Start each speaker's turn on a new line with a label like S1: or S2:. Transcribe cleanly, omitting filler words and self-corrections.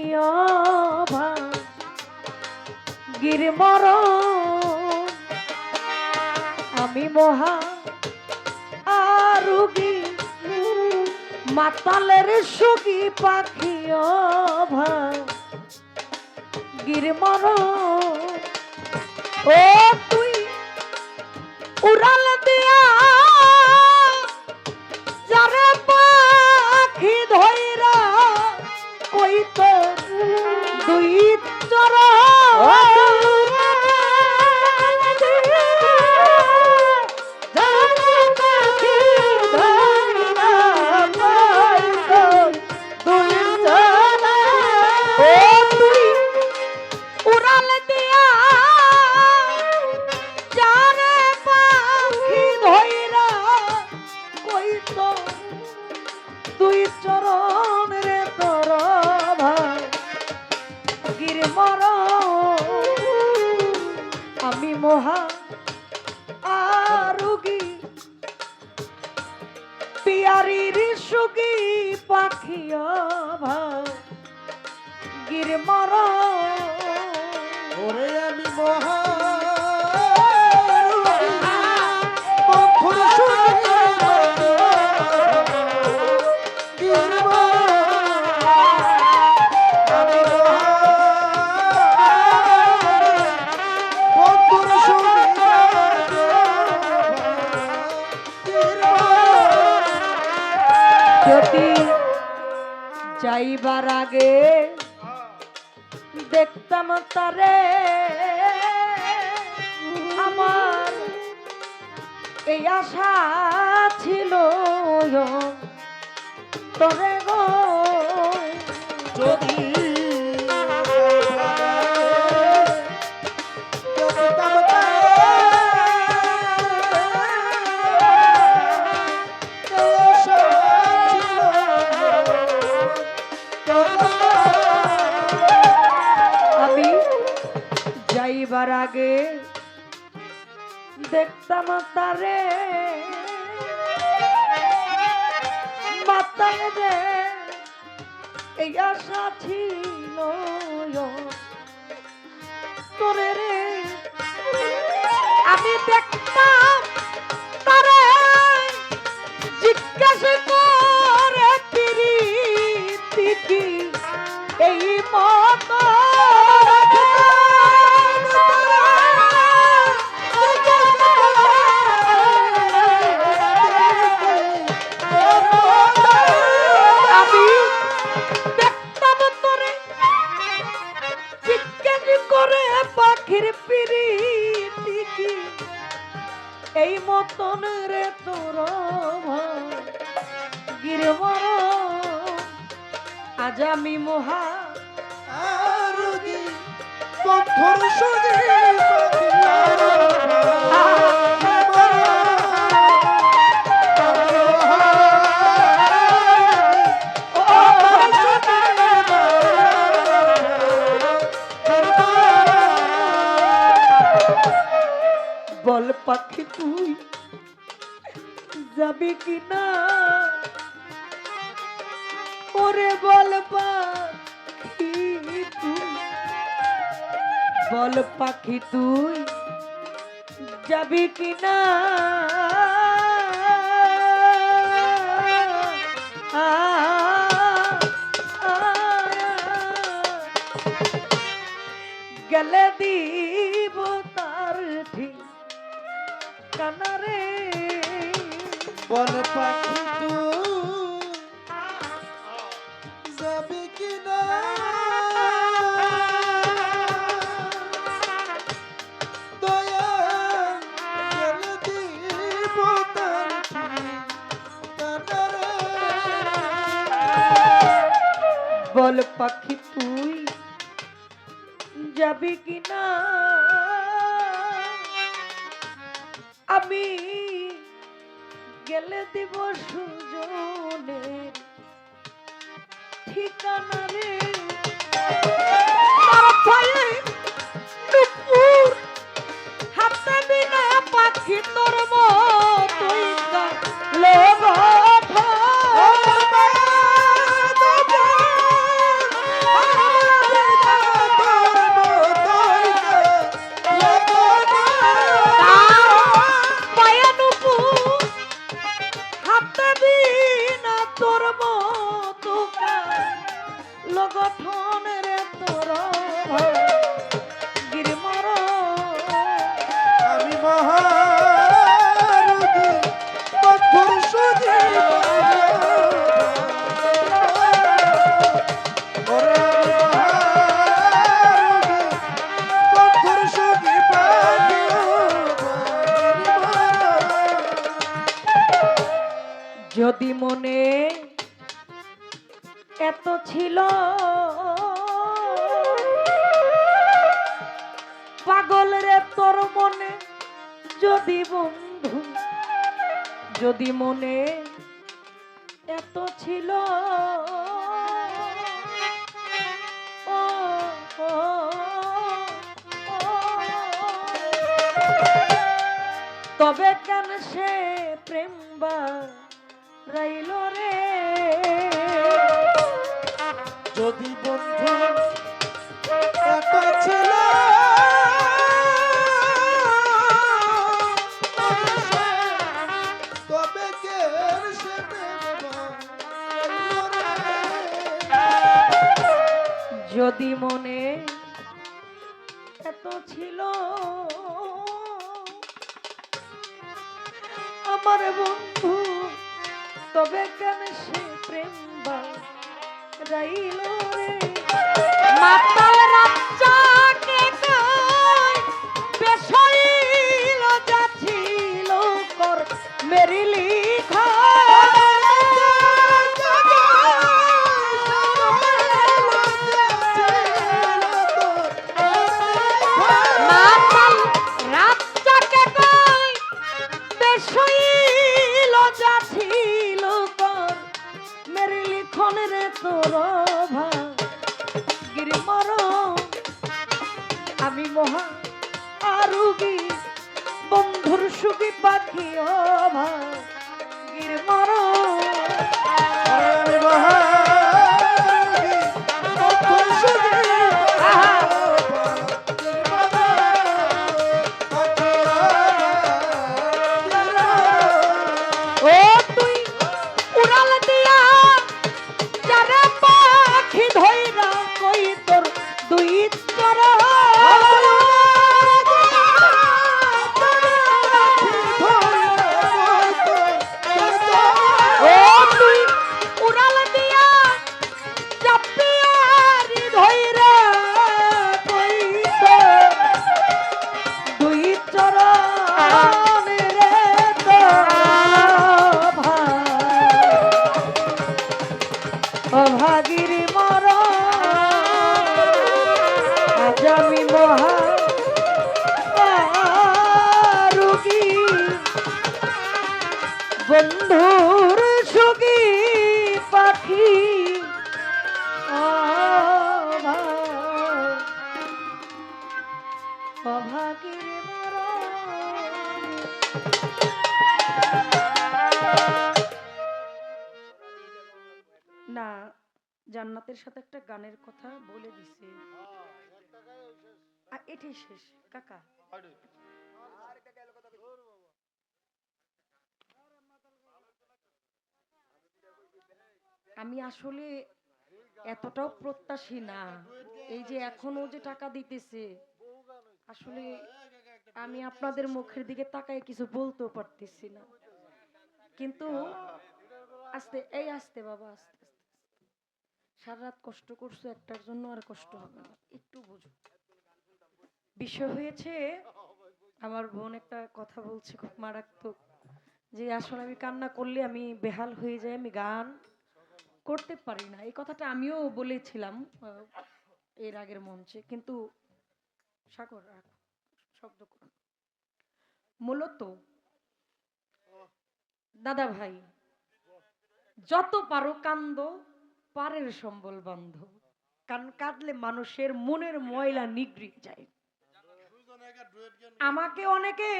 S1: পাখিও গিরমর আমি মহা আরুগী মাতালের সুগী পাখিও গিরমর ও তুই উড়াল দিয়া যারে পাখি ধইরা কই তো দুই চরণ দুই চরণ রে তোর গিরমর আমি মহা আরুগী পিয়ারির সুগী পাখিও গিরমর
S2: ওরে আমি মহা
S1: যদি যাইবার আগে দেখতাম তারে আমার এই আশা ছিল তরে গো
S2: যদি
S1: আমি যাইবার আগে দেখতাম তারে মাতায় যে এই আশা ছিল তোরে রে আমি দেখতাম তারে জিজ্ঞাসা করে প্রীতি কি এই মত আমি দেখতাম তোরে জিজ্ঞাসা করে পাখির প্রীতি কি এই মতন রে তোর গিরমর আজ আমি মহা
S2: আরুগী বন্ধুর সুগী
S1: বল পাখি তুই যাবি কিনা ওরে বল পাখি তুই বল পাখি তুই যাবি কিনা গেলে দিব তার ঠিক কানারে
S2: বল পাখি তুই যাবি কিনা দয়া গেলে দিব তার কানারে
S1: বল পাখি তুই যাবি কিনা আমি গেলে দিব সুজনের ঠিকানা রে তার ভয়ে নুপুর হাতে বিনা পাখি তোর মতই লোভ
S2: Oh,
S1: যদি মনে এত ছিল পাগল রে তোর মনে, যদি বন্ধু যদি মনে এত ছিল ও, ও, ও, তবে কেন সে প্রেম বাড়াইল রে?
S2: যদি বন্ধু এত ছিল তবে কে সে প্রেম বাড়াইল রে?
S1: যদি মনে এত ছিল আমার বন্ধু, তবে কেন সে প্রেম বাড়াইল রে? মাতাল রাজ্জাকে কই বেশাইল যাচ্ছিল কর মেরি লিখা মাতাল রাজ্জাকে কই বেশাইল যাচ্ছিল কর মেরি লিখন রে তোর ভাগির মরণ। আমি মহা আরুগী বন্ধুর সুখী পাখি ও ভাগির মরণ।
S2: আমি মহারানী, অক্ষয় সুখী,
S1: আহা, ও তুই উড়াল দিয়া যারা পাখি ধইরা কই তোর দুই চরণ। ও তুই উড়াল দিয়া চাপিয়ারি ধইরা কই তোর দুই চরণ রে তোর ভাই অভাগীর মরণ। আজ আমি মহা রোগী বন্ধুর সুখী পাখি অভাগীর মরণ। না, জান্নাতের সাথে একটা গানের কথা বলে দিছে, আর এটাই শেষ কাকা। আমি আসলে এতটাও প্রত্যাশী না, এই যে এখনো যে টাকা দিতেছে, আসলে আমি আপনাদের মুখের দিকে তাকায় কিছু বলতেও পারতেছি না, কিন্তু আস্তে এই আস্তে বাবা আস্তে আস্তে, সারা রাত কষ্ট করছো একটার জন্য, আর কষ্ট হবে না, একটু বুঝো। বিষয় হয়েছে, আমার বোন একটা কথা বলছে খুব মারাত্মক, যে আসলে আমি কান্না করলে আমি বেহাল হয়ে যাই, আমি গান করতে পারি না। এই কথাটা আমিও বলেছিলাম এর আগের মঞ্চে, কিন্তু সাগর রাখো, শব্দ করো না। মূলত দাদা ভাই, যত পারো কান্দো, পারের সম্বল বান্ধ, কারণ কাঁদলে মানুষের মনের ময়লা নিগড়ে যায়। আমাকে অনেকে